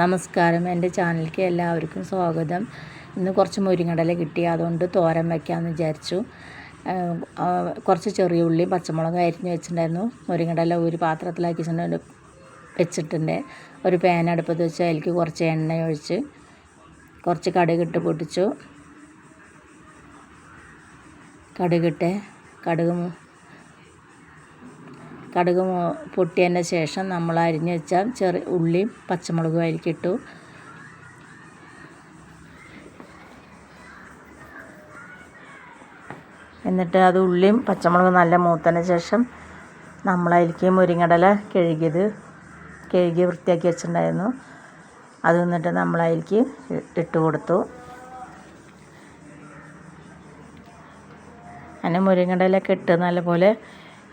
നമസ്കാരം, എൻ്റെ ചാനലിലേക്ക് എല്ലാവർക്കും സ്വാഗതം. ഇന്ന് കുറച്ച് മുരിങ്ങടല കിട്ടി, അതുകൊണ്ട് തോരൻ വയ്ക്കാമെന്ന് വിചാരിച്ചു. കുറച്ച് ചെറിയ ഉള്ളി പച്ചമുളക് അരിഞ്ഞ് വെച്ചിട്ടുണ്ടായിരുന്നു. മുരിങ്ങടല ഒരു പാത്രത്തിലാക്കി വെച്ചിട്ടുണ്ട്. ഒരു പാൻ അടുപ്പത്ത് വെച്ച് അതിലേക്ക് കുറച്ച് എണ്ണ ഒഴിച്ച് കുറച്ച് കടുകിട്ട് പൊട്ടിച്ചു. കടുക് പൊട്ടിയതിന് ശേഷം നമ്മൾ അരിഞ്ഞ് വെച്ച ചെറിയ ഉള്ളിയും പച്ചമുളകും അതിലേക്കിട്ടു. എന്നിട്ട് അത് ഉള്ളിയും പച്ചമുളകും നല്ല മൂത്തതിന് ശേഷം നമ്മൾ അതിലേക്ക് മുരിങ്ങടല കഴുകി വൃത്തിയാക്കി വെച്ചിട്ടുണ്ടായിരുന്നു. അത് എന്നിട്ട് നമ്മൾ അതിലേക്ക് ഇട്ട് കൊടുത്തു. അങ്ങനെ മുരിങ്ങടലൊക്കെ ഇട്ട് നല്ലപോലെ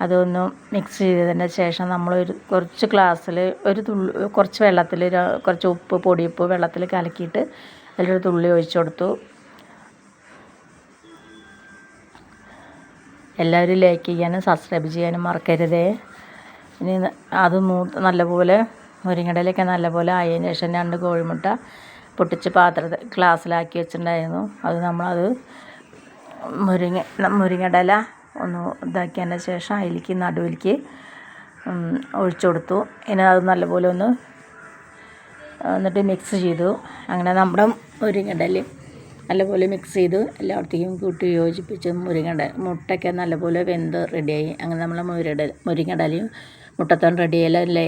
അതൊന്ന് മിക്സ് ചെയ്തതിന് ശേഷം നമ്മൾ കുറച്ച് ഗ്ലാസ്സിൽ കുറച്ച് വെള്ളത്തിൽ കുറച്ച് പൊടിയുപ്പ് വെള്ളത്തിൽ കലക്കിയിട്ട് അതിലൊരു തുള്ളി ഒഴിച്ചു കൊടുത്തു. എല്ലാവരും ലൈക്ക് ചെയ്യാനും സബ്സ്ക്രൈബ് ചെയ്യാനും മറക്കരുതേ. ഇനി അത് നല്ലപോലെ മുരിങ്ങടലൊക്കെ നല്ലപോലെ ആയതിന് ശേഷം 2 കോഴിമുട്ട പൊട്ടിച്ച് ഗ്ലാസ്സിലാക്കി വെച്ചിട്ടുണ്ടായിരുന്നു. നമ്മളത് മുരിങ്ങടല ഒന്ന് ഇതാക്കിയതിന് ശേഷം അതിലേക്ക് നടുവിലേക്ക് ഒഴിച്ചു കൊടുത്തു. ഇനി അത് നല്ലപോലെ എന്നിട്ട് മിക്സ് ചെയ്തു. അങ്ങനെ നമ്മുടെ മുരിങ്ങടലയും നല്ലപോലെ മിക്സ് ചെയ്തു എല്ലായിടത്തേക്കും കൂട്ടി യോജിപ്പിച്ച് മുട്ടയ്ക്ക് നല്ലപോലെ വെന്ത് റെഡിയായി. അങ്ങനെ നമ്മളെ മുരിങ്ങടലയും മുട്ടത്തോൺ റെഡിയായല്ലേ.